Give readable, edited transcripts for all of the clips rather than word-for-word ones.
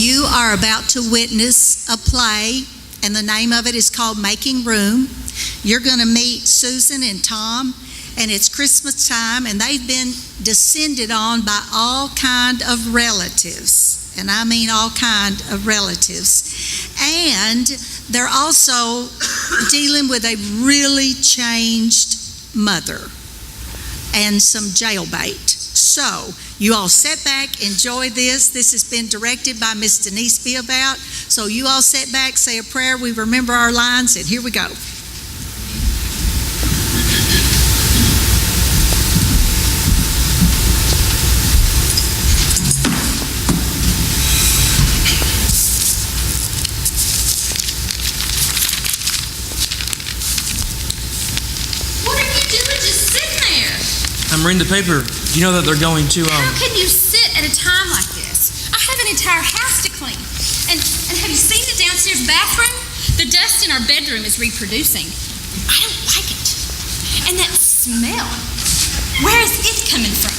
You are about to witness a play, and the name of it is called Making Room. You're going to meet Susan and Tom, and it's Christmas time, and they've been descended on by all kind of relatives, and I mean all kind of relatives. And they're also dealing with a really changed mother and some jailbait. So you all sit back, enjoy this. This has been directed by Miss Denise Beabout. So you all sit back, say a prayer, we remember our lines, and here we go. I'm reading the paper. Do you know that they're going to, How can you sit at a time like this? I have an entire house to clean. And have you seen the downstairs bathroom? The dust in our bedroom is reproducing. I don't like it. And that smell, where is it coming from?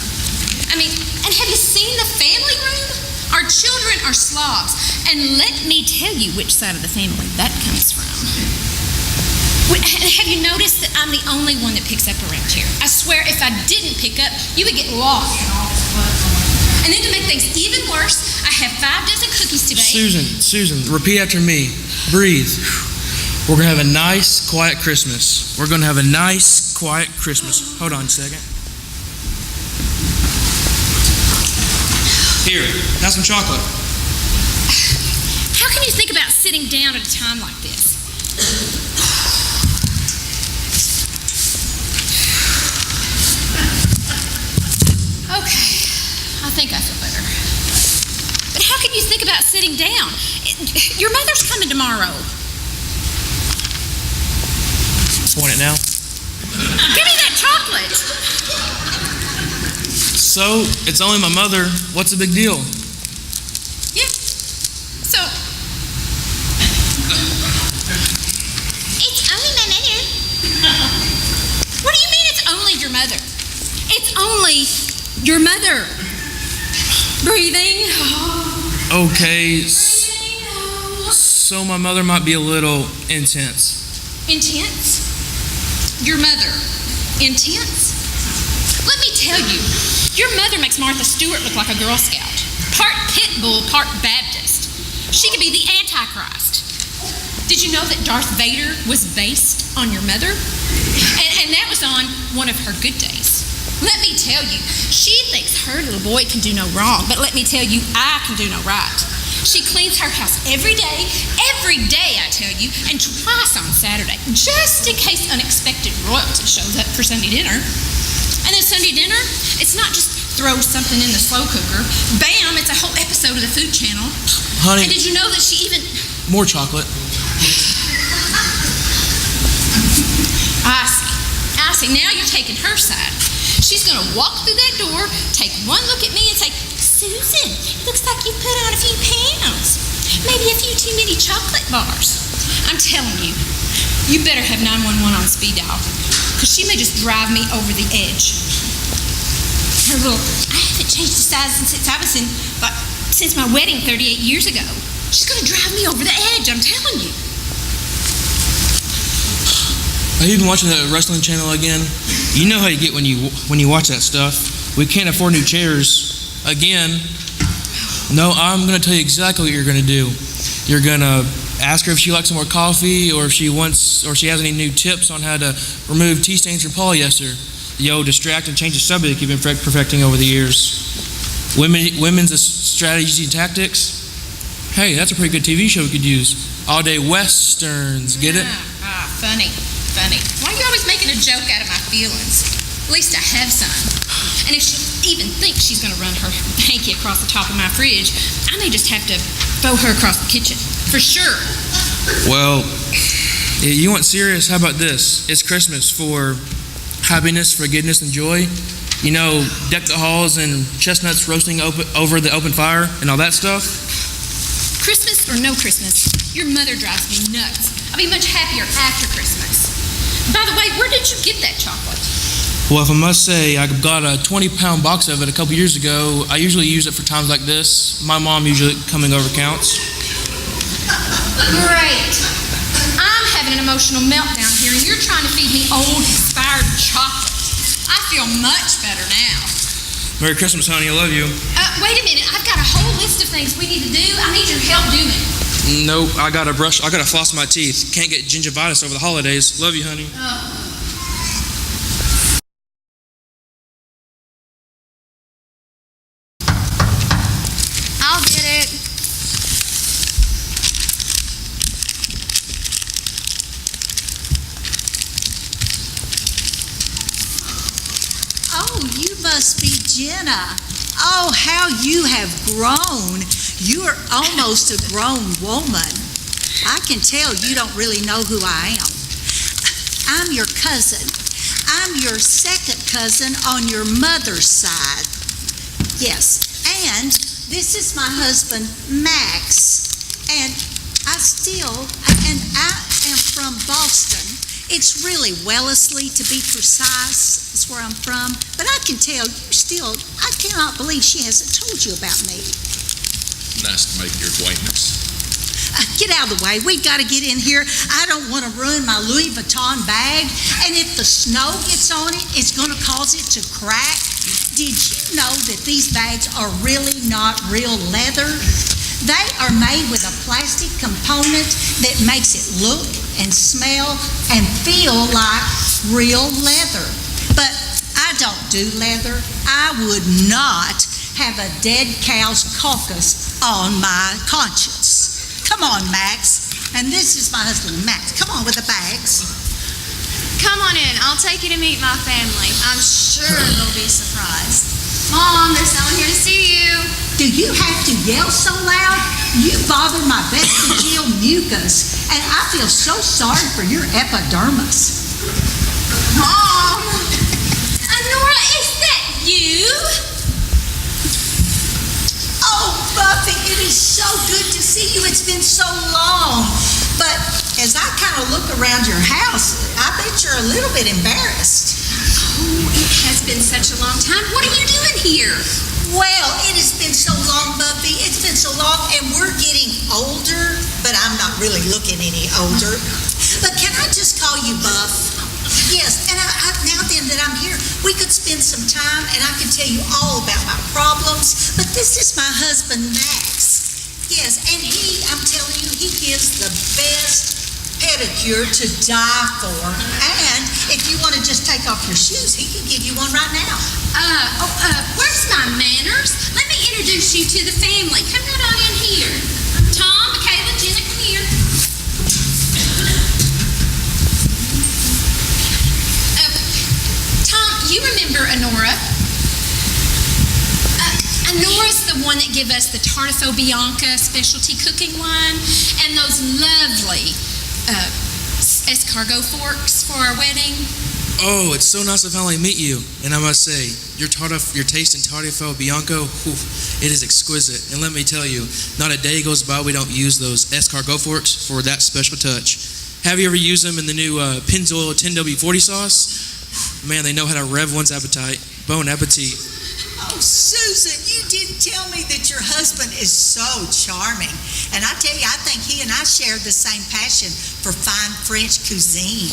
I mean, and have you seen the family room? Our children are slobs. And let me tell you which side of the family that comes from. Have you noticed that I'm the only one that picks up around here? I swear if I didn't pick up, you would get lost in all this blood. And then to make things even worse, I have 5 dozen cookies today. Susan, repeat after me. Breathe. We're going to have a nice, quiet Christmas. We're going to have a nice, quiet Christmas. Hold on a second. Here, have some chocolate. How can you think about sitting down at a time like this? Okay, I think I feel better. But how can you think about sitting down? Your mother's coming tomorrow. Want it now? Give me that chocolate. So, it's only my mother. What's the big deal? Yeah. So, it's only my mother. What do you mean it's only your mother? It's only your mother. Breathing. Okay, so my mother might be a little intense. Intense? Your mother. Intense? Let me tell you, your mother makes Martha Stewart look like a Girl Scout. Part pit bull, part Baptist. She could be the Antichrist. Did you know that Darth Vader was based on your mother? And that was on one of her good days. Let me tell you, she thinks her little boy can do no wrong, but let me tell you, I can do no right. She cleans her house every day, I tell you, and twice on Saturday, just in case unexpected royalty shows up for Sunday dinner. And then Sunday dinner, it's not just throw something in the slow cooker. Bam, it's a whole episode of the Food Channel. Honey. And did you know that she even... More chocolate. I see. Now you're taking her side. She's going to walk through that door, take one look at me and say, Susan, it looks like you put on a few pounds. Maybe a few too many chocolate bars. I'm telling you, you better have 911 on speed dial, because she may just drive me over the edge. Her little, I haven't changed the size since my wedding 38 years ago. She's going to drive me over the edge, I'm telling you. Are you even watching the wrestling channel again? You know how you get when you watch that stuff. We can't afford new chairs again. No, I'm going to tell you exactly what you're going to do. You're going to ask her if she likes some more coffee, or if she has any new tips on how to remove tea stains from polyester. Distract and change the subject you've been perfecting over the years. Women's strategies and tactics. Hey, that's a pretty good TV show we could use. All day westerns. Get it? Funny. Why are you always making a joke out of my feelings? At least I have some. And if she even thinks she's going to run her hanky across the top of my fridge, I may just have to throw her across the kitchen. For sure. Well, you want serious? How about this? It's Christmas for happiness, forgiveness, and joy. You know, deck the halls and chestnuts roasting over the open fire and all that stuff. Christmas or no Christmas, your mother drives me nuts. I'll be much happier after Christmas. By the way, where did you get that chocolate? Well, if I must say, I got a 20-pound box of it a couple years ago. I usually use it for times like this. My mom usually coming over counts. Great. I'm having an emotional meltdown here, and you're trying to feed me old, expired chocolate. I feel much better now. Merry Christmas, honey. I love you. Wait a minute. I've got a whole list of things we need to do. I need your help doing it. Nope, I gotta floss my teeth. Can't get gingivitis over the holidays. Love you, honey. I'll get it. Oh, you must be Jenna. Oh, how you have grown. You are almost a grown woman. I can tell you don't really know who I am. I'm your cousin. I'm your second cousin on your mother's side. Yes, and this is my husband, Max. And I am from Boston. It's really Wellesley, to be precise. That's where I'm from. But I can tell I cannot believe she hasn't told you about me. Nice to make your acquaintance. Get out of the way. We've got to get in here. I don't want to ruin my Louis Vuitton bag. And if the snow gets on it, it's going to cause it to crack. Did you know that these bags are really not real leather? They are made with a plastic component that makes it look and smell and feel like real leather. But I don't do leather. I would not have a dead cow's carcass on my conscience. Come on, Max. And this is my husband, Max. Come on with the bags. Come on in. I'll take you to meet my family. I'm sure they'll be surprised. Mom, there's someone here to see you. Do you have to yell so loud? You bother my vestigial mucus, and I feel so sorry for your epidermis. Mom! Nora, is that you? Oh, Buffy, it is so good to see you. It's been so long. But as I kind of look around your house, I bet you're a little bit embarrassed. Oh, it has been such a long time. What are you doing here? Well, it has been so long, Buffy. It's been so long, and we're getting older, but I'm not really looking any older. But can I just call you Buff? Yes, and now then that I'm here, we could spend some time, and I can tell you all about my problems. But this is my husband, Max. Yes, and I'm telling you, he gives the best pedicure to die for. And if you want to just take off your shoes, he can give you one right now. Where's my manners? Let me introduce you to the family. Come right on in here. Tom, Michaela, Jenna, come here. Tom, you remember Honora? Honora's the one that gave us the Tartufo Bianca specialty cooking wine and those lovely escargot forks for our wedding. Oh, it's so nice to finally meet you. And I must say, your taste in Tartufo Bianco, it is exquisite. And let me tell you, not a day goes by we don't use those escargot forks for that special touch. Have you ever used them in the new Pennzoil 10W40 sauce? Man, they know how to rev one's appetite. Bon appetit. Oh, Susan, you didn't tell me that your husband is so charming. And I tell you, I think he and I share the same passion for fine French cuisine.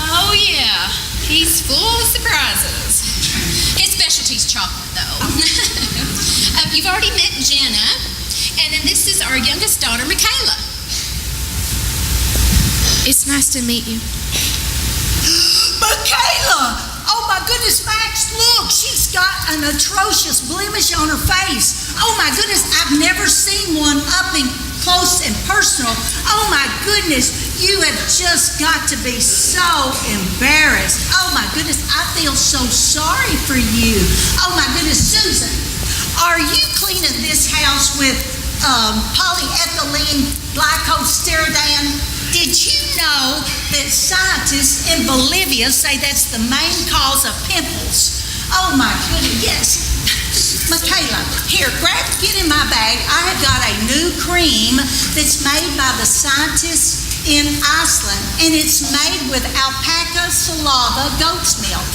Oh, yeah. He's full of surprises. His specialty's chocolate, though. You've already met Jenna, and then this is our youngest daughter, Michaela. It's nice to meet you. Michaela! Oh my goodness, Max, look, she's got an atrocious blemish on her face. Oh my goodness, I've never seen one up and close and personal. Oh my goodness, you have just got to be so embarrassed. Oh my goodness, I feel so sorry for you. Oh my goodness, Susan, are you cleaning this house with polyethylene glycosteridan? Did you know that scientists in Bolivia say that's the main cause of pimples? Oh my goodness, yes. Michaela, here, get in my bag. I have got a new cream that's made by the scientists in Iceland, and it's made with alpaca saliva goat's milk.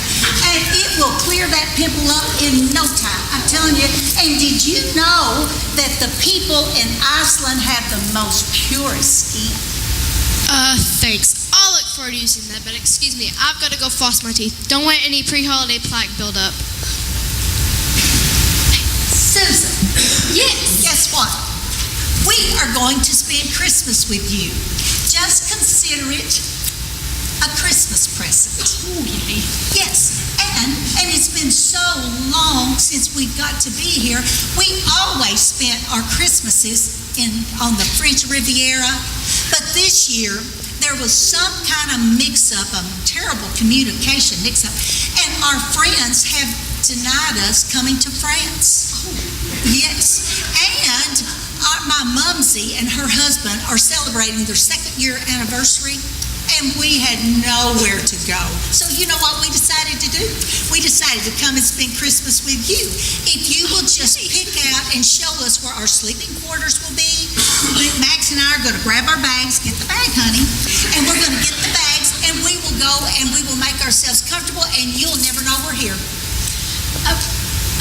And it will clear that pimple up in no time. I'm telling you. And did you know that the people in Iceland have the most purest skin? Thanks. I'll look forward to using that, but excuse me, I've got to go floss my teeth. Don't want any pre-holiday plaque buildup. Susan. Yes. Guess what? We are going to spend Christmas with you. Just consider it a Christmas present. Oh, yay. Yes, and it's been so long since we got to be here. We always spent our Christmases on the French Riviera, but this year there was some kind of mix-up, a terrible communication mix-up, and our friends have denied us coming to France. Yes, and my mumsy and her husband are celebrating their second-year anniversary, and we had nowhere to go. So you know what we decided to do? We decided to come and spend Christmas with you. If you will just pick out and show us where our sleeping quarters will be, Max and I are going to grab our bags, get the bag, honey, and we're going to get the bags, and we will go and we will make ourselves comfortable, and you'll never know we're here.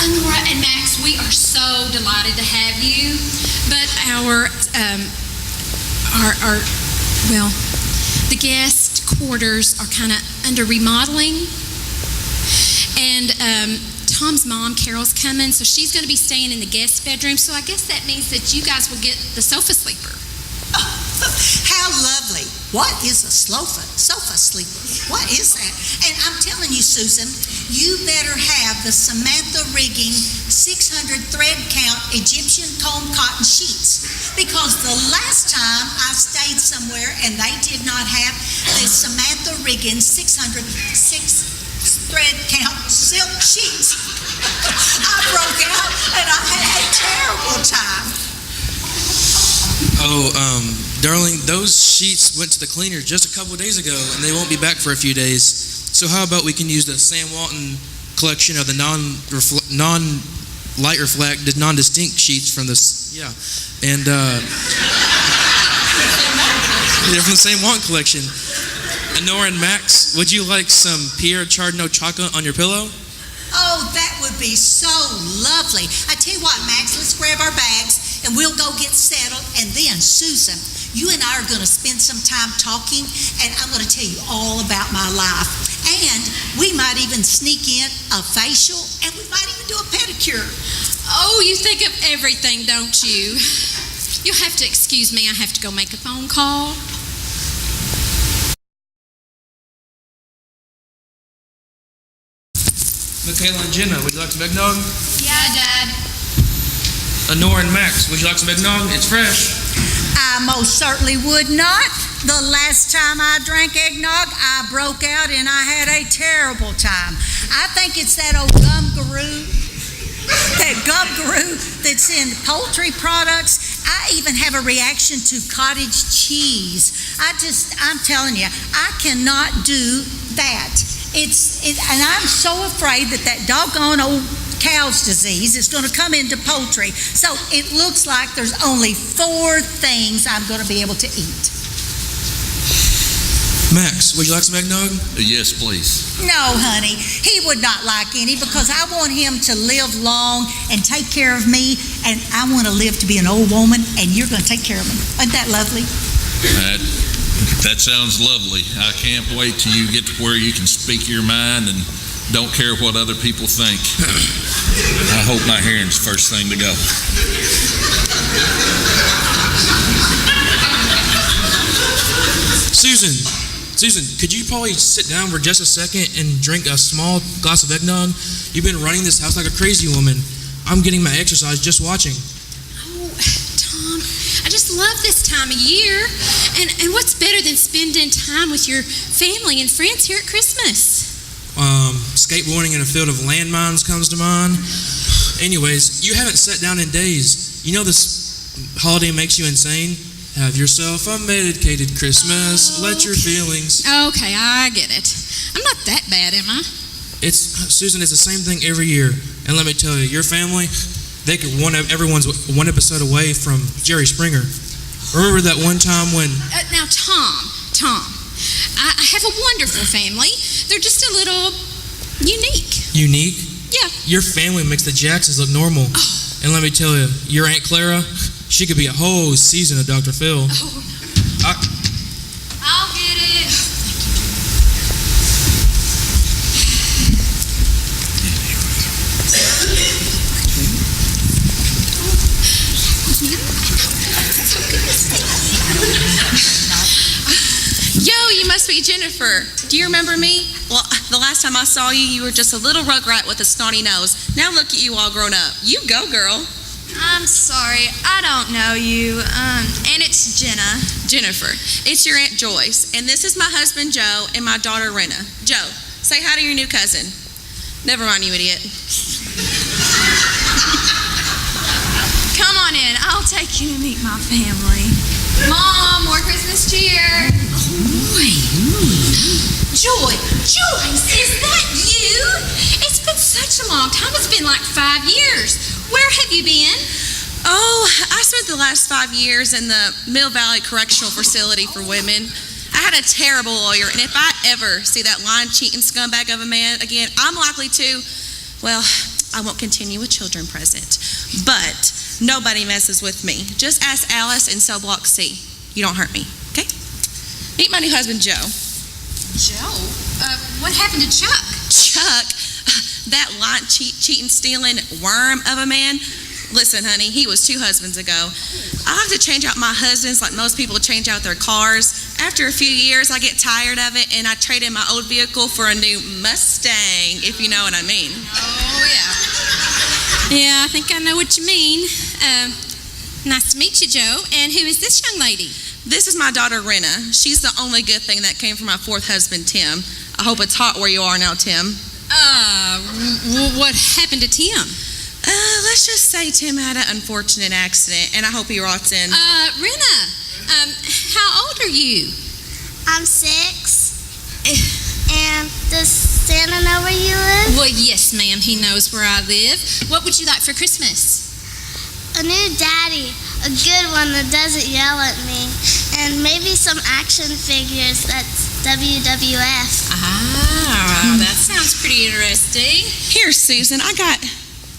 Honora and Max, we are so delighted to have you, but the guest quarters are kind of under remodeling, and Tom's mom, Carol's coming, so she's going to be staying in the guest bedroom, so I guess that means that you guys will get the sofa sleeper. Oh, how lovely. What is a sofa sleeper? What is that? And I'm telling you, Susan, you better have the Samantha Rigging 600 thread count Egyptian comb cotton sheets, because the last time I stayed somewhere and they did not have the Samantha Rigging 600 thread count silk sheets, I broke out and I had a terrible time. Darling, those sheets went to the cleaner just a couple of days ago, and they won't be back for a few days. So how about we can use the Sam Walton collection of the non-light reflected, non-distinct sheets from this, and they're from the Sam Walton collection. Nora and Max, would you like some Pierre Chardonnay chocolate on your pillow? Oh, that would be so lovely. I tell you what, Max, let's grab our bags and we'll go get settled. And then, Susan, you and I are going to spend some time talking, and I'm going to tell you all about my life. And we might even sneak in a facial, and we might even do a pedicure. Oh, you think of everything, don't you? You'll have to excuse me. I have to go make a phone call. Michaela and Jenna, would you like some eggnog? Yeah, Dad. Nora and Max, would you like some eggnog? It's fresh. I most certainly would not. The last time I drank eggnog, I broke out and I had a terrible time. I think it's that old gum-garoo that's in poultry products. I even have a reaction to cottage cheese. I'm telling you, I cannot do that. And I'm so afraid that doggone old cow's disease is going to come into poultry. So it looks like there's only 4 things I'm going to be able to eat. Max, would you like some eggnog? Yes, please. No, honey, he would not like any, because I want him to live long and take care of me, and I want to live to be an old woman, and you're going to take care of me. Isn't that lovely? That sounds lovely. I can't wait till you get to where you can speak your mind and don't care what other people think. I hope my hearing's the first thing to go. Susan, could you probably sit down for just a second and drink a small glass of eggnog? You've been running this house like a crazy woman. I'm getting my exercise just watching. Oh, Tom, I just love this time of year. And what's better than spending time with your family and friends here at Christmas? Skateboarding in a field of landmines comes to mind. Anyways, you haven't sat down in days. You know this holiday makes you insane? Have yourself a medicated Christmas. Let your feelings. Okay, I get it. I'm not that bad, am I? Susan, it's the same thing every year. And let me tell you, your family, everyone's one episode away from Jerry Springer. Remember that one time when... Now, Tom, I have a wonderful family. They're just a little unique. Unique? Yeah. Your family makes the Jacksons look normal. Oh. And let me tell you, your Aunt Clara, she could be a whole season of Dr. Phil. Oh. I'll get it. Yo, you must be Jennifer. Do you remember me? Well, the last time I saw you, you were just a little rugrat with a snotty nose. Now look at you all grown up. You go, girl. I'm sorry, I don't know you. And it's Jenna. Jennifer, it's your Aunt Joyce, and this is my husband, Joe, and my daughter, Rena. Joe, say hi to your new cousin. Never mind, you idiot. Come on in, I'll take you to meet my family. Mom, more Christmas cheer. Joyce, is that you? It's been such a long time. It's been like 5 years. Where have you been? Oh, I spent the last 5 years in the Mill Valley Correctional Facility for women. I had a terrible lawyer, and if I ever see that lying-cheating scumbag of a man again, I'm likely to, well, I won't continue with children present. But nobody messes with me. Just ask Alice in cell block C. You don't hurt me, okay? Meet my new husband, Joe. Joe? What happened to Chuck? Chuck, that lying, cheating, stealing worm of a man. Listen, honey, he was 2 husbands ago. I like to change out my husbands like most people change out their cars. After a few years, I get tired of it, and I trade in my old vehicle for a new Mustang, if you know what I mean. Oh, yeah. Yeah, I think I know what you mean. Nice to meet you, Joe. And who is this young lady? This is my daughter, Rena. She's the only good thing that came from my 4th husband, Tim. I hope it's hot where you are now, Tim. What happened to Tim? Let's just say Tim had an unfortunate accident, and I hope he rots in. Rena, how old are you? I'm 6. And does Santa know where you live? Well, yes, ma'am. He knows where I live. What would you like for Christmas? A new daddy, a good one that doesn't yell at me, and maybe some action figures that's WWF. Ah, that sounds pretty interesting. Here, Susan, I got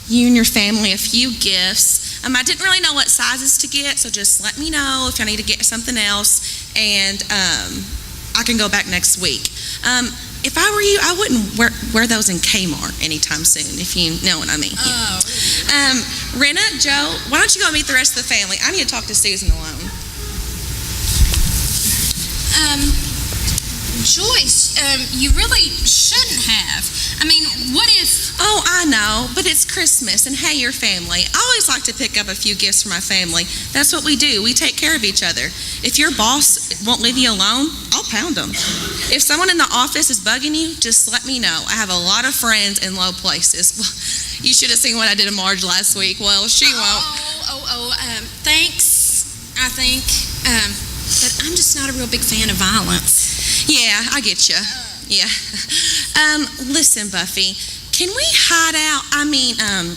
you and your family a few gifts. I didn't really know what sizes to get, so just let me know if I need to get something else, and I can go back next week. If I were you, I wouldn't wear those in Kmart anytime soon, if you know what I mean. Oh. Rena, Joe, why don't you go meet the rest of the family? I need to talk to Susan alone. Joyce, you really shouldn't have. I mean, what if... Oh, I know, but it's Christmas, and hey, your family. I always like to pick up a few gifts for my family. That's what we do. We take care of each other. If your boss won't leave you alone, I'll pound them. If someone in the office is bugging you, just let me know. I have a lot of friends in low places. You should have seen what I did to Marge last week. Well, she won't. Thanks, I think. But I'm just not a real big fan of violence. Yeah, I get you. Yeah. Listen, Buffy, can we hide out?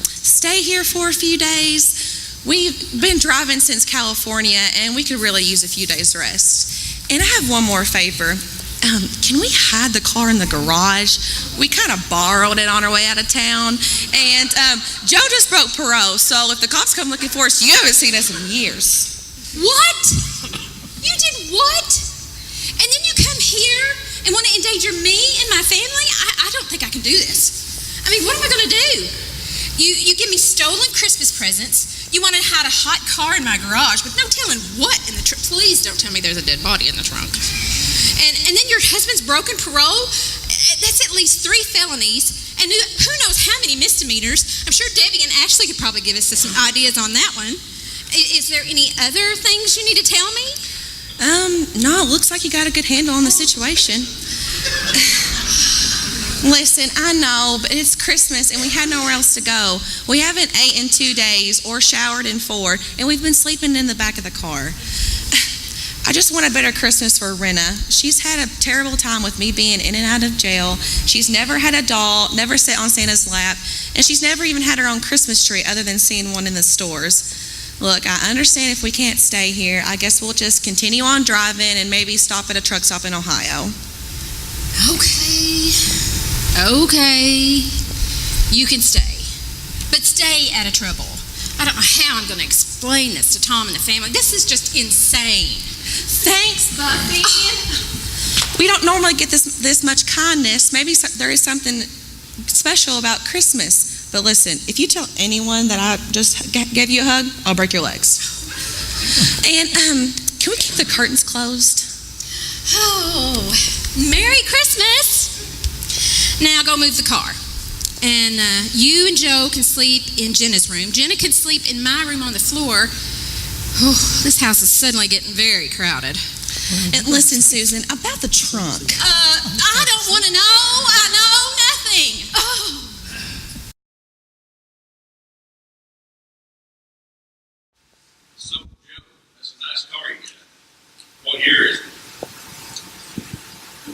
Stay here for a few days? We've been driving since California, and we could really use a few days rest. And I have one more favor. Can we hide the car in the garage? We kind of borrowed it on our way out of town. And Joe just broke parole, so if the cops come looking for us, you haven't seen us in years. What? You did what? And then you come here and want to endanger me and my family? I don't think I can do this. I mean, what am I going to do? You give me stolen Christmas presents. You want to hide a hot car in my garage with no telling what in the trunk. Please don't tell me there's a dead body in the trunk. And then your husband's broken parole? That's at least 3 felonies. And who knows how many misdemeanors. I'm sure Debbie and Ashley could probably give us some ideas on that one. Is there any other things you need to tell me? No, it looks like you got a good handle on the situation. Listen, I know, but it's Christmas and we had nowhere else to go. We haven't ate in 2 days or showered in 4, and we've been sleeping in the back of the car. I just want a better Christmas for Rena. She's had a terrible time with me being in and out of jail. She's never had a doll, never sat on Santa's lap, and she's never even had her own Christmas tree other than seeing one in the stores. Look, I understand if we can't stay here. I guess we'll just continue on driving and maybe stop at a truck stop in Ohio. Okay. Okay, you can stay, but stay out of trouble. I don't know how I'm going to explain this to Tom and the family. This is just insane. Thanks, Buffy. We don't normally get this much kindness. Maybe there is something special about Christmas. But listen, if you tell anyone that I just gave you a hug, I'll break your legs. And can we keep the curtains closed? Oh, Merry Christmas. Now go move the car. And you and Joe can sleep in Jenna's room. Jenna can sleep in my room on the floor. Oh, this house is suddenly getting very crowded. And listen, Susan, about the trunk. I don't want to know. I know nothing. Oh. So, Joe, that's a nice car you got. What year is it?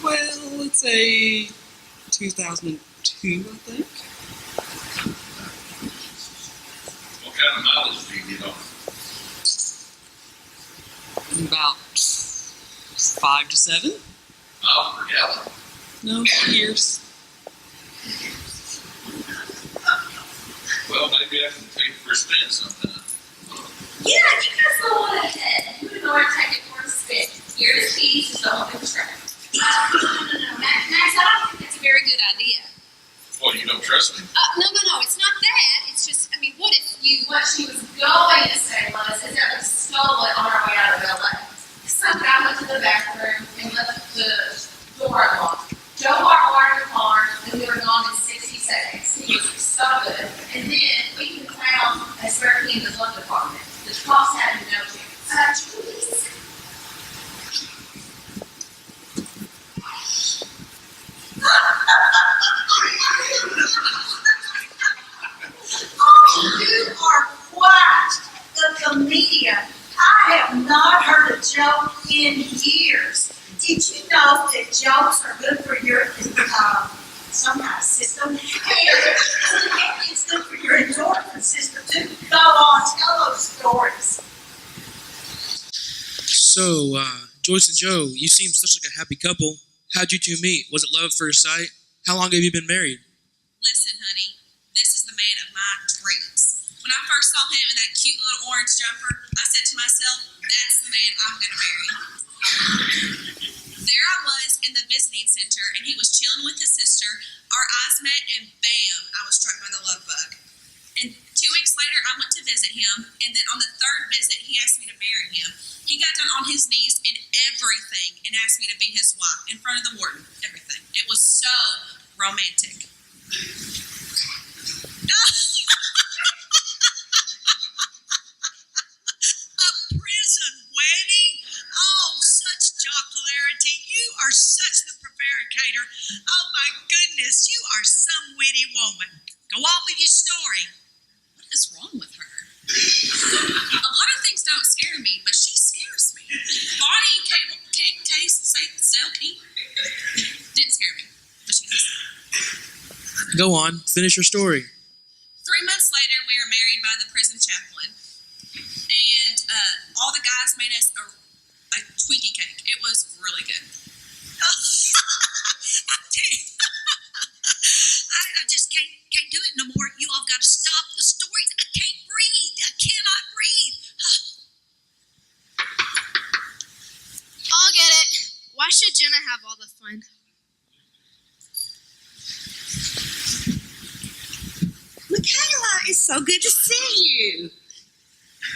Well, it's a 2002, I think. What kind of mileage do you get on it? About 5 to 7. Miles per gallon? No, years. Well, maybe I can take it for a spin sometime. Yeah, you guys go on ahead. You would go and take it for a spin. Here the keys is the whole track. No. Max, I don't think that's a very good idea. Well, you don't trust me? No, it's not that. It's just, I mean, what she was going to say was, is that we stole it on our way out of LA. Some guy went to the bathroom and left the door unlocked. Joe walked water in the car, and we were gone in 60 seconds. He was so good. And then we found a spare key in the glove department. The cops had no chance. Julie. Oh, you are quite the comedian. I have not heard a joke in years. Did you know that jokes are good for your some kind of system? And it's good for your endorphin system too. Go on, tell those stories. So, Joyce and Joe, you seem such like a happy couple. How'd you two meet? Was it love at first sight? How long have you been married? Listen, honey, this is the man of my dreams. When I first saw him in that cute little orange jumper, I said to myself, that's the man I'm going to marry. There I was in the visiting center, and he was chilling with his sister. Our eyes met, and bam, I was struck by the love bug. And 2 weeks later, I went to visit him, and then on the third visit, he asked me to marry him. He got down on his knees and everything and asked me to be his wife in front of the warden, everything. It was so romantic. A prison wedding? Oh, such jocularity. You are such the prevaricator. Oh, my goodness, you are some witty woman. Go on with your story. What is wrong with her? A lot of things don't scare me, but she scares me. Bonnie can't sell key. Didn't scare me, but she does. Go on, finish your story. 3 months later, we were married by the prison chaplain, and all the guys made us a Twinkie cake. It was really good. I just can't do it no more. You all got to stop the stories. I can't breathe. I cannot breathe. I'll get it. Why should Jenna have all the fun? Michaela, it's so good to see you.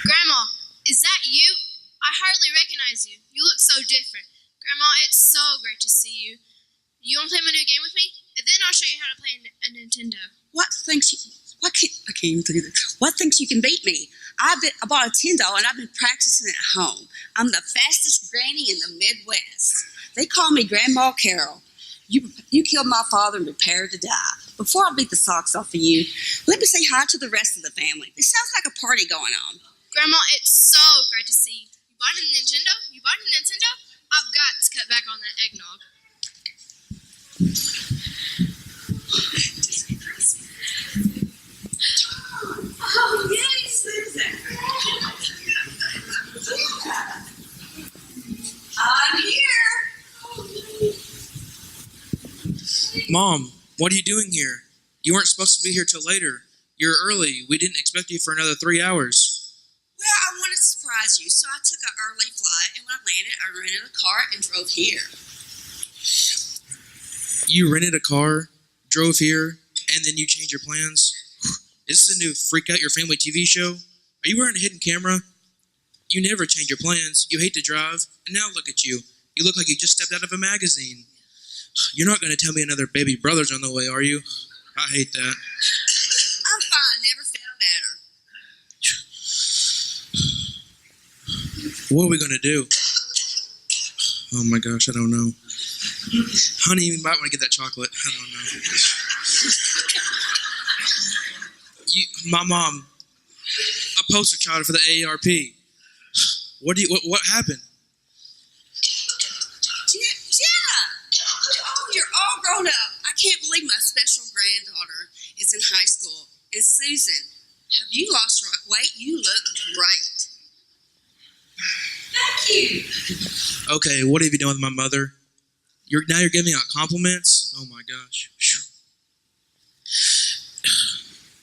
Grandma, is that you? I hardly recognize you. You look so different. Grandma, it's so great to see you. You want to play my new game with me? And then I'll show you how to play a Nintendo. I can't even do this. What thinks you can beat me? I bought a Nintendo and I've been practicing at home. I'm the fastest granny in the Midwest. They call me Grandma Carol. You killed my father and prepared to die. Before I beat the socks off of you, let me say hi to the rest of the family. It sounds like a party going on. Grandma, it's so great to see you. You bought a Nintendo? I've got to cut back on that eggnog. Oh, yay, Susan. I'm here. Mom, What are you doing here? You weren't supposed to be here till later. You're early. We didn't expect you for another 3 hours. Well, I wanted to surprise you, so I took an early flight, and when I landed, I rented a car and drove here. You rented a car, drove here, and then you changed your plans? Is this a new Freak Out Your Family TV show? Are you wearing a hidden camera? You never change your plans. You hate to drive, and now look at you. You look like you just stepped out of a magazine. You're not going to tell me another baby brother's on the way, are you? I hate that. I'm fine. Never felt better. What are we going to do? Oh my gosh, I don't know. Honey, you might want to get that chocolate. I don't know. My mom, a poster child for the AARP. What happened? Jenna! Oh, you're all grown up. I can't believe my special granddaughter is in high school. And Susan, have you lost weight? You look great. Thank you. Okay, what have you done with my mother? Now you're giving out compliments? Oh my gosh.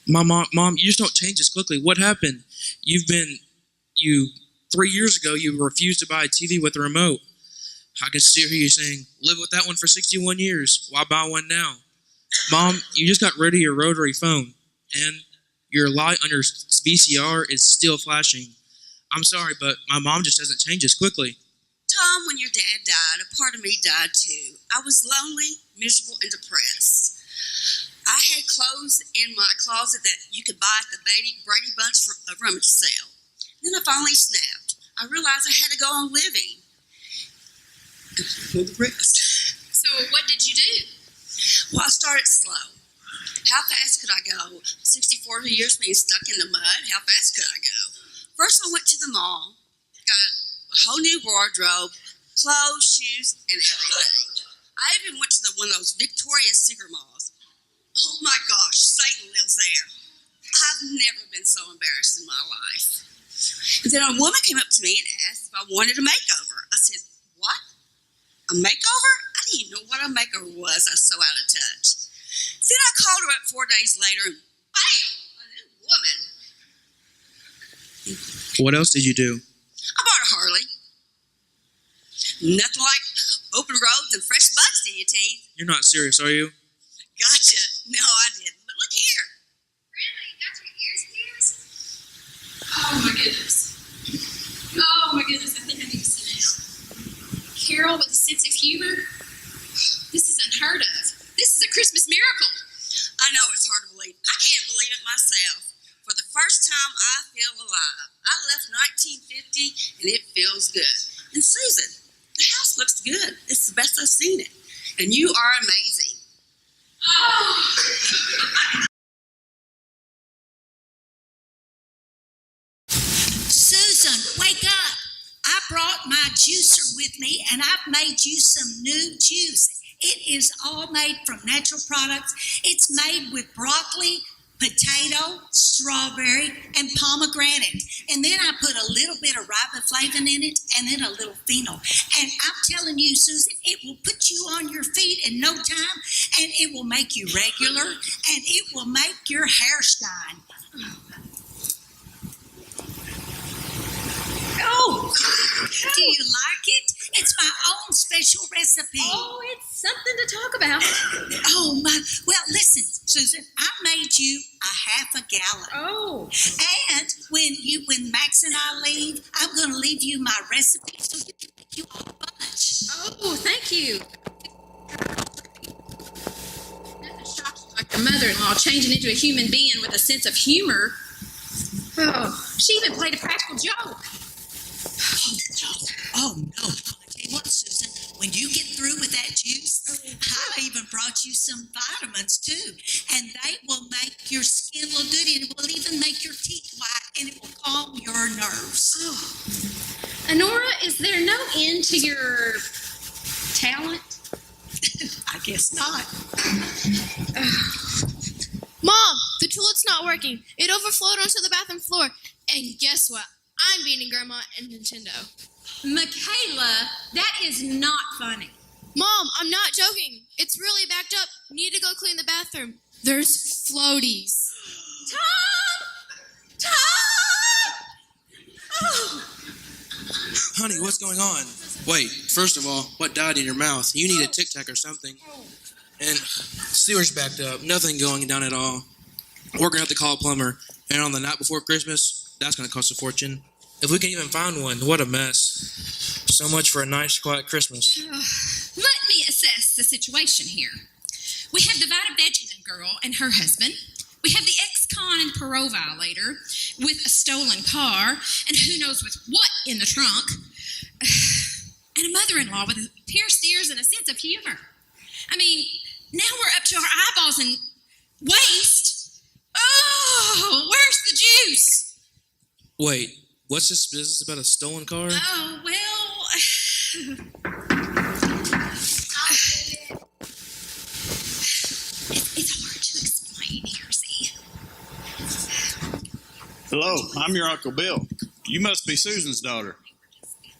Mom, you just don't change this quickly. What happened? 3 years ago, you refused to buy a TV with a remote. I can still hear you saying, live with that one for 61 years. Why buy one now? Mom, you just got rid of your rotary phone, and your light on your VCR is still flashing. I'm sorry, but my mom just doesn't change this quickly. Tom, when your dad died, a part of me died too. I was lonely, miserable, and depressed. I had clothes in my closet that you could buy at the Brady Bunch for a rummage sale. Then I finally snapped. I realized I had to go on living. For the rest. So what did you do? Well, I started slow. How fast could I go? 64 years being stuck in the mud, how fast could I go? First, I went to the mall, got a whole new wardrobe, clothes, shoes, and everything. I even went to one of those Victoria's Secret malls. Oh my gosh, Satan lives there. I've never been so embarrassed in my life. And then a woman came up to me and asked if I wanted a makeover. I said, what? A makeover? I didn't even know what a makeover was. I was so out of touch. Then I called her up 4 days later and bam, a new woman. What else did you do? I bought a Harley. Nothing like open roads and fresh bugs in your teeth. You're not serious, are you? Gotcha. No, I didn't. But look here. Grandma, you got your ears pierced? Oh my goodness. Oh my goodness, I think I need to sit down. Carol with a sense of humor? This is unheard of. This is a Christmas miracle. I know it's hard to believe. I can't believe it myself. For the first time, I feel alive. I left 1950, and it feels good. And Susan, the house looks good. It's the best I've seen it. And you are amazing. Oh. Susan, wake up. I brought my juicer with me, and I've made you some new juice. It is all made from natural products. It's made with broccoli, potato, strawberry, and pomegranate. And then I put a little bit of riboflavin in it, and then a little phenol. And I'm telling you, Susan, it will put you on your feet in no time, and it will make you regular, and it will make your hair shine. Oh, do you like it? It's my own special recipe. Oh, it's something to talk about. Oh, my. Well, listen, Susan, I made you a half a gallon. Oh. And when Max and I leave, I'm going to leave you my recipe so you can make you a bunch. Oh, thank you. Nothing shocks you like your mother-in-law changing into a human being with a sense of humor. Oh, she even played a practical joke. Oh, no. I'll tell you what, Susan, when you get through with that juice, I even brought you some vitamins, too. And they will make your skin look good, and it will even make your teeth white, and it will calm your nerves. Oh. Honora, is there no end to your talent? I guess not. Mom, the toilet's not working. It overflowed onto the bathroom floor. And guess what? I'm beating Grandma and Nintendo. Michaela, that is not funny. Mom, I'm not joking. It's really backed up. Need to go clean the bathroom. There's floaties. Tom! Oh. Honey, what's going on? Wait, first of all, what died in your mouth? You need a Tic Tac or something. And sewer's backed up. Nothing going down at all. We're going to have to call a plumber. And on the night before Christmas, that's going to cost a fortune. If we can even find one, what a mess. So much for a nice, quiet Christmas. Let me assess the situation here. We have the Vita Vegeman girl and her husband. We have the ex-con and parole violator with a stolen car and who knows with what in the trunk. And a mother-in-law with pierced ears and a sense of humor. I mean, now we're up to our eyeballs in waste. Oh, where's the juice? Wait, what's this business about a stolen car? Oh, well... It's hard to explain here, see? Hello, I'm your Uncle Bill. You must be Susan's daughter.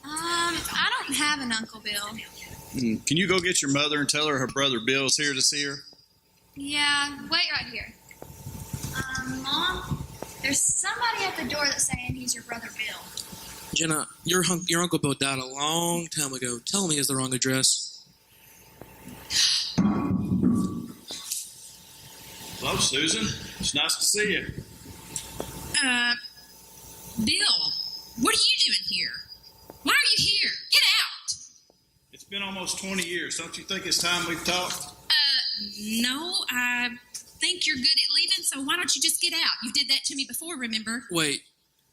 I don't have an Uncle Bill. Can you go get your mother and tell her brother Bill's here to see her? Yeah, wait right here. Mom, there's somebody at the door that's saying he's your brother Bill. Jenna, your Uncle Bill died a long time ago. Tell me he has the wrong address. Hello, Susan. It's nice to see you. Bill, what are you doing here? Why are you here? Get out! It's been almost 20 years. Don't you think it's time we've talked? No, I think you're good at leaving, so why don't you just get out? You did that to me before, remember? Wait,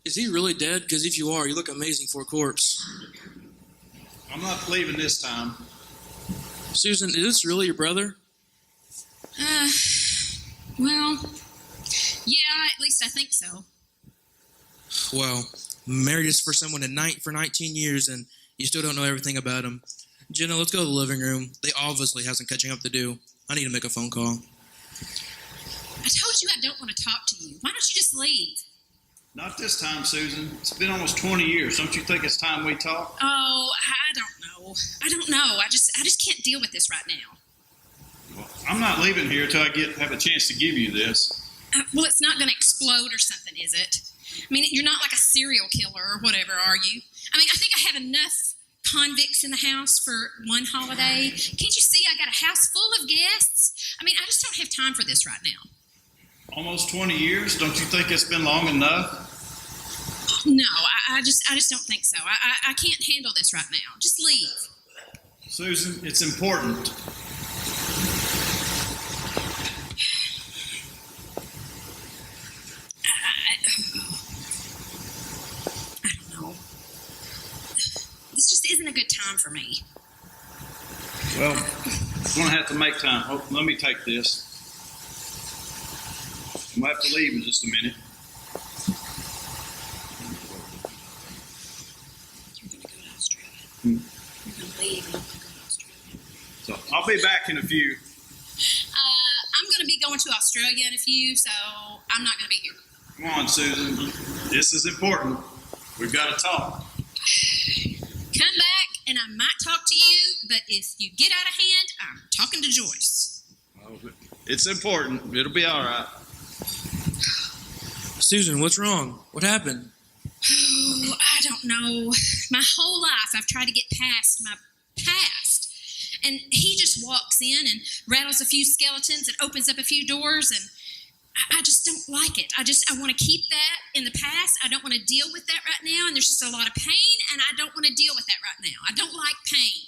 is he really dead? Because if you are, you look amazing for a corpse. I'm not leaving this time. Susan, is this really your brother? Well, yeah, at least I think so. Well, married us for someone for 19 years, and you still don't know everything about him. Jenna, let's go to the living room. They obviously have some catching up to do. I need to make a phone call. I told you I don't want to talk to you. Why don't you just leave? Not this time, Susan. It's been almost 20 years. Don't you think it's time we talk? Oh, I don't know. I just can't deal with this right now. Well, I'm not leaving here till I have a chance to give you this. Well, it's not going to explode or something, is it? I mean, you're not like a serial killer or whatever, are you? I mean, I think I have enough convicts in the house for one holiday. Can't you see I got a house full of guests? I mean, I just don't have time for this right now. Almost 20 years? Don't you think it's been long enough? No, I just don't think so. I can't handle this right now. Just leave. Susan, it's important. I don't know. This just isn't a good time for me. Well, I'm going to have to make time. Oh, let me take this. I'm going to have to leave in just a minute. You're going to go to Australia. You're going to leave and I'm going to go to Australia. So I'll be back in a few. I'm going to be going to Australia in a few, so I'm not going to be here. Come on, Susan. This is important. We've got to talk. Come back and I might talk to you, but if you get out of hand, I'm talking to Joyce. Oh, it's important. It'll be all right. Susan, what's wrong? What happened? Oh, I don't know. My whole life I've tried to get past my past. And he just walks in and rattles a few skeletons and opens up a few doors, and I just don't like it. I want to keep that in the past. I don't want to deal with that right now, and there's just a lot of pain, and I don't want to deal with that right now. I don't like pain.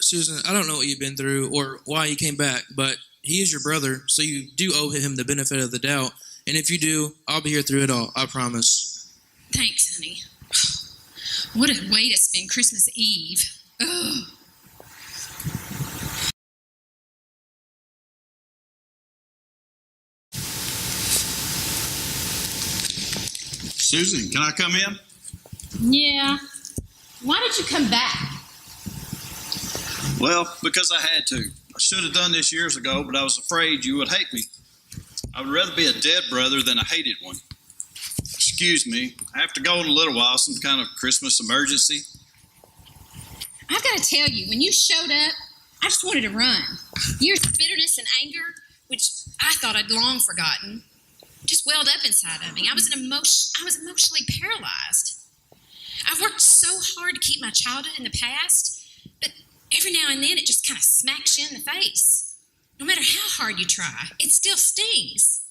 Susan, I don't know what you've been through or why you came back, but he is your brother, so you do owe him the benefit of the doubt. And if you do, I'll be here through it all. I promise. Thanks, honey. What a way to spend Christmas Eve. Ugh. Susan, can I come in? Yeah. Why did you come back? Well, because I had to. I should have done this years ago, but I was afraid you would hate me. I would rather be a dead brother than a hated one. Excuse me, I have to go in a little while, some kind of Christmas emergency. I've got to tell you, when you showed up, I just wanted to run. Years of bitterness and anger, which I thought I'd long forgotten, just welled up inside of me. I was emotionally paralyzed. I've worked so hard to keep my childhood in the past, but every now and then it just kind of smacks you in the face. No matter how hard you try, it still stings.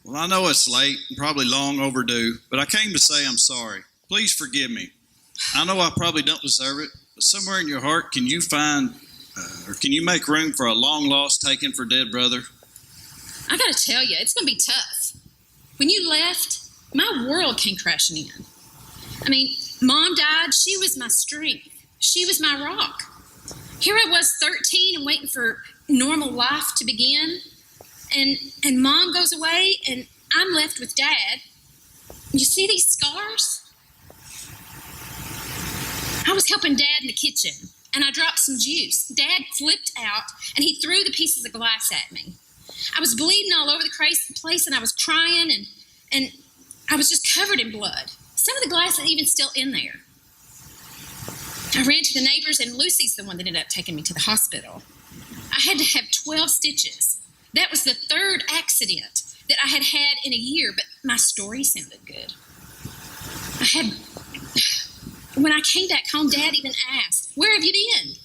Well, I know it's late and probably long overdue, but I came to say I'm sorry. Please forgive me. I know I probably don't deserve it, but somewhere in your heart, can you make room for a long-lost, taken for dead brother? I gotta tell you, it's gonna be tough. When you left, my world came crashing in. I mean, Mom died, she was my strength. She was my rock. Here I was, 13 and waiting for normal life to begin. And Mom goes away and I'm left with Dad. You see these scars? I was helping Dad in the kitchen and I dropped some juice. Dad flipped out and he threw the pieces of glass at me. I was bleeding all over the place and I was crying and I was just covered in blood. Some of the glass is even still in there. I ran to the neighbors and Lucy's the one that ended up taking me to the hospital. I had to have 12 stitches. That was the third accident that I had in a year, but my story sounded good. When I came back home, Dad even asked, "Where have you been?"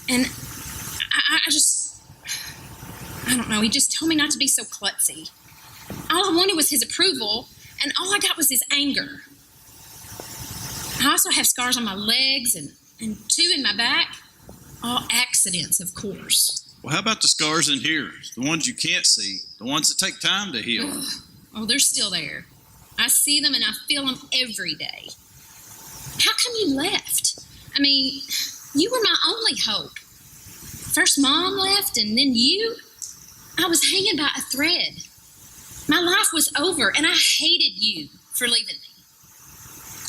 And I don't know, he just told me not to be so klutzy. All I wanted was his approval, and all I got was his anger. I also have scars on my legs and 2 in my back. All accidents, of course. Well, how about the scars in here? The ones you can't see, the ones that take time to heal. Ugh. Oh, they're still there. I see them and I feel them every day. How come you left? I mean, you were my only hope. First Mom left and then you. I was hanging by a thread. My life was over and I hated you for leaving me.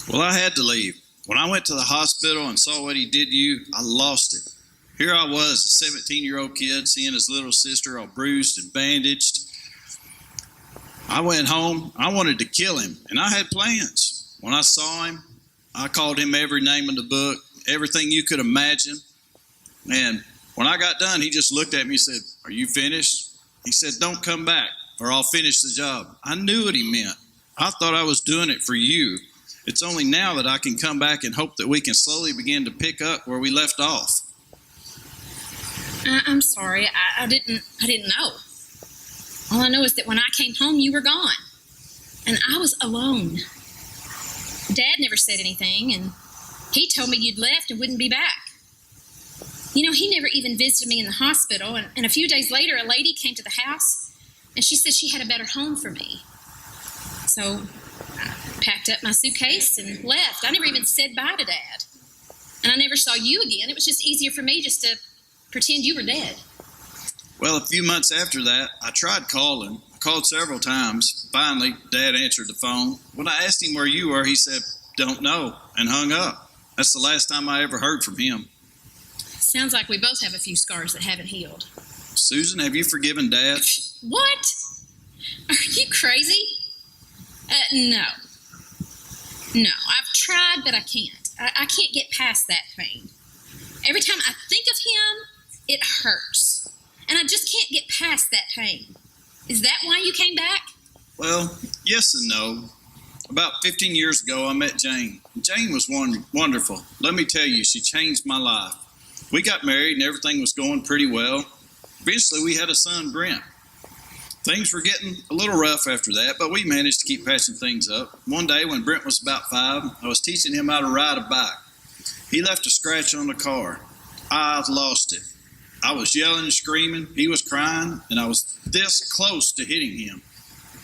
Well, I had to leave. When I went to the hospital and saw what he did to you, I lost it. Here I was, a 17-year-old kid, seeing his little sister all bruised and bandaged. I went home. I wanted to kill him, and I had plans. When I saw him, I called him every name in the book, everything you could imagine. And when I got done, he just looked at me and said, "Are you finished?" He said, "Don't come back, or I'll finish the job." I knew what he meant. I thought I was doing it for you. It's only now that I can come back and hope that we can slowly begin to pick up where we left off. I'm sorry. I didn't know. All I know is that when I came home, you were gone. And I was alone. Dad never said anything, and he told me you'd left and wouldn't be back. You know, he never even visited me in the hospital, and a few days later, a lady came to the house, and she said she had a better home for me. So I packed up my suitcase and left. I never even said bye to Dad. And I never saw you again. It was just easier for me just to pretend you were dead. Well, a few months after that, I tried calling. I called several times. Finally, Dad answered the phone. When I asked him where you were, he said, "Don't know," and hung up. That's the last time I ever heard from him. Sounds like we both have a few scars that haven't healed. Susan, have you forgiven Dad? What? Are you crazy? No. No, I've tried, but I can't. I can't get past that pain. Every time I think of him, it hurts. And I just can't get past that pain. Is that why you came back? Well, yes and no. About 15 years ago, I met Jane. Jane was wonderful. Let me tell you, she changed my life. We got married and everything was going pretty well. Eventually, we had a son, Brent. Things were getting a little rough after that, but we managed to keep patching things up. One day, when Brent was about 5, I was teaching him how to ride a bike. He left a scratch on the car. I lost it. I was yelling and screaming. He was crying, and I was this close to hitting him.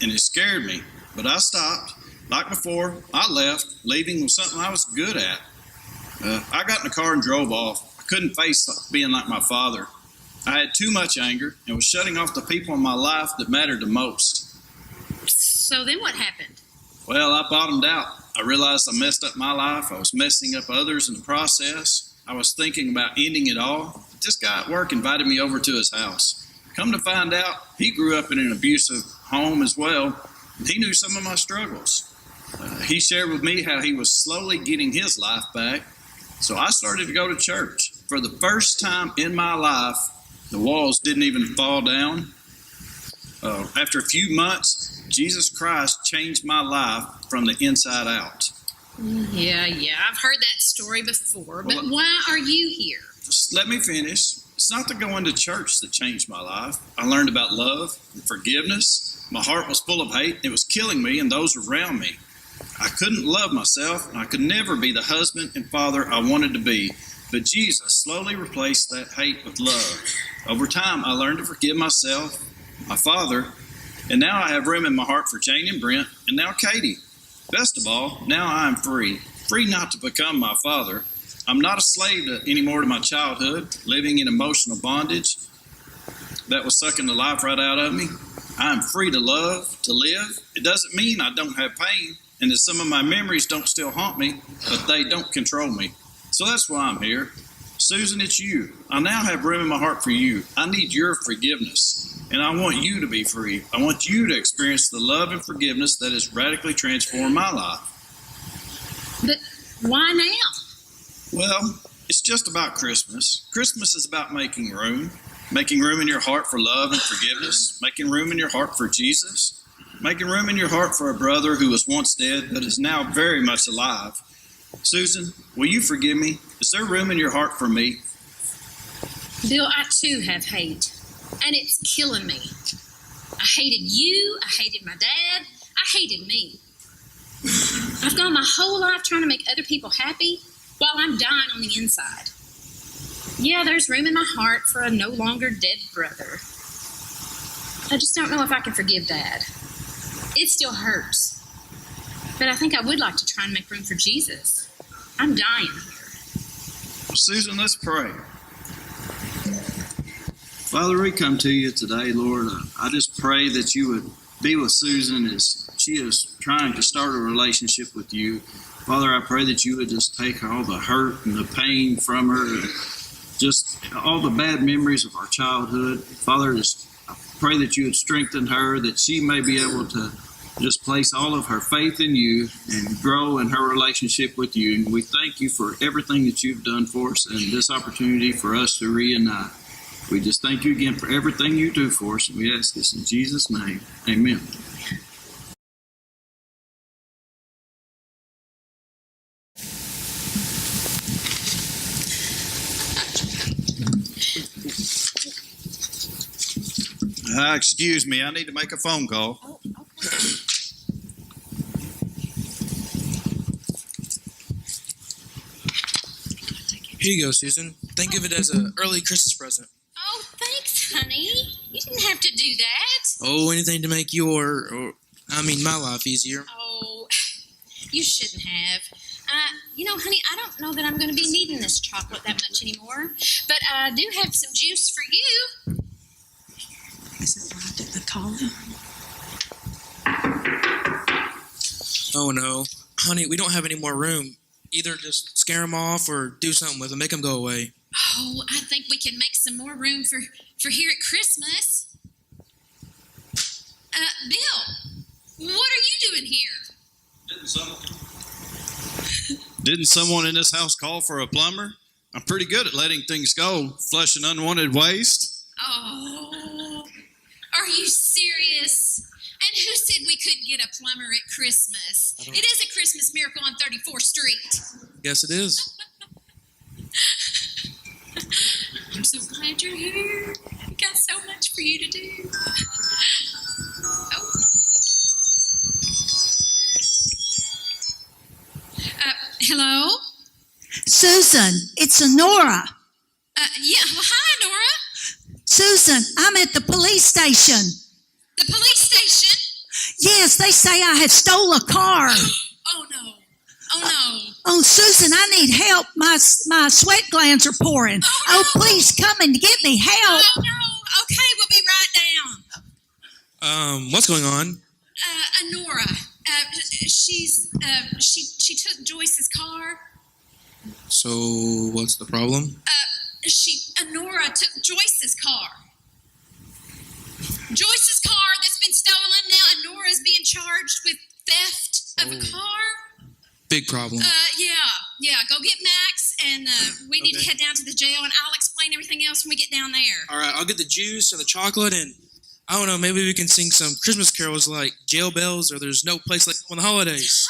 And it scared me, but I stopped. Like before, I left. Leaving was something I was good at. I got in the car and drove off. I couldn't face being like my father. I had too much anger and was shutting off the people in my life that mattered the most. So then what happened? Well, I bottomed out. I realized I messed up my life. I was messing up others in the process. I was thinking about ending it all. But this guy at work invited me over to his house. Come to find out, he grew up in an abusive home as well. And he knew some of my struggles. He shared with me how he was slowly getting his life back. So I started to go to church. For the first time in my life, the walls didn't even fall down. After a few months, Jesus Christ changed my life from the inside out. Yeah, I've heard that story before, but why are you here? Just let me finish. It's not the going to church that changed my life. I learned about love and forgiveness. My heart was full of hate. It was killing me and those around me. I couldn't love myself, and I could never be the husband and father I wanted to be. But Jesus slowly replaced that hate with love. Over time, I learned to forgive myself, my father, and now I have room in my heart for Jane and Brent, and now Katie. Best of all, now I am free. Free not to become my father. I'm not a slave anymore to my childhood, living in emotional bondage that was sucking the life right out of me. I am free to love, to live. It doesn't mean I don't have pain, and that some of my memories don't still haunt me, but they don't control me. So that's why I'm here. Susan, it's you. I now have room in my heart for you. I need your forgiveness, and I want you to be free. I want you to experience the love and forgiveness that has radically transformed my life. But why now? Well, it's just about Christmas. Christmas is about making room in your heart for love and forgiveness, making room in your heart for Jesus, making room in your heart for a brother who was once dead but is now very much alive. Susan, will you forgive me? Is there room in your heart for me? Bill, I too have hate, and it's killing me. I hated you, I hated my dad, I hated me. I've gone my whole life trying to make other people happy while I'm dying on the inside. Yeah, there's room in my heart for a no longer dead brother. I just don't know if I can forgive Dad. It still hurts. But I think I would like to try and make room for Jesus. I'm dying here. Susan, let's pray. Father, we come to you today, Lord. I just pray that you would be with Susan as she is trying to start a relationship with you. Father, I pray that you would just take all the hurt and the pain from her, and just all the bad memories of our childhood. Father, I pray that you would strengthen her, that she may be able to just place all of her faith in you and grow in her relationship with you. And we thank you for everything that you've done for us and this opportunity for us to reunite. We just thank you again for everything you do for us, and we ask this in Jesus' name. Amen. Excuse me, I need to make a phone call. Oh, okay. Here you go, Susan. Think of it as an early Christmas present. Oh, thanks, honey. You didn't have to do that. Oh, anything to make my life easier. Oh, you shouldn't have. Honey, I don't know that I'm going to be needing this chocolate that much anymore, but I do have some juice for you. Is it right at the collar? Oh, no. Honey, we don't have any more room. Either just scare them off or do something with them, make them go away. Oh, I think we can make some more room for here at Christmas. Bill, what are you doing here? Didn't someone in this house call for a plumber? I'm pretty good at letting things go, flushing unwanted waste. Oh, are you serious? And who said we couldn't get a plumber at Christmas? It is a Christmas miracle on 34th Street. Guess it is. I'm so glad you're here. We've got so much for you to do. Oh. Hello? Susan, it's Nora. Yeah, well, hi, Nora. Susan, I'm at the police station. The police station? Yes, they say I have stole a car. Oh, no. Oh, no. Oh, Susan, I need help. My sweat glands are pouring. Oh, no. Please come and get me help. Oh, no. Okay, we'll be right down. What's going on? Nora. She took Joyce's car. So, what's the problem? Nora took Joyce's car. Joyce's car that's been stolen now, and Nora's being charged with theft of a car. Big problem. Yeah. Go get Max and we need to Okay. head down to the jail, and I'll explain everything else when we get down there. All right, I'll get the juice and the chocolate, and I don't know, maybe we can sing some Christmas carols like Jail Bells or There's No Place Like Home on the Holidays.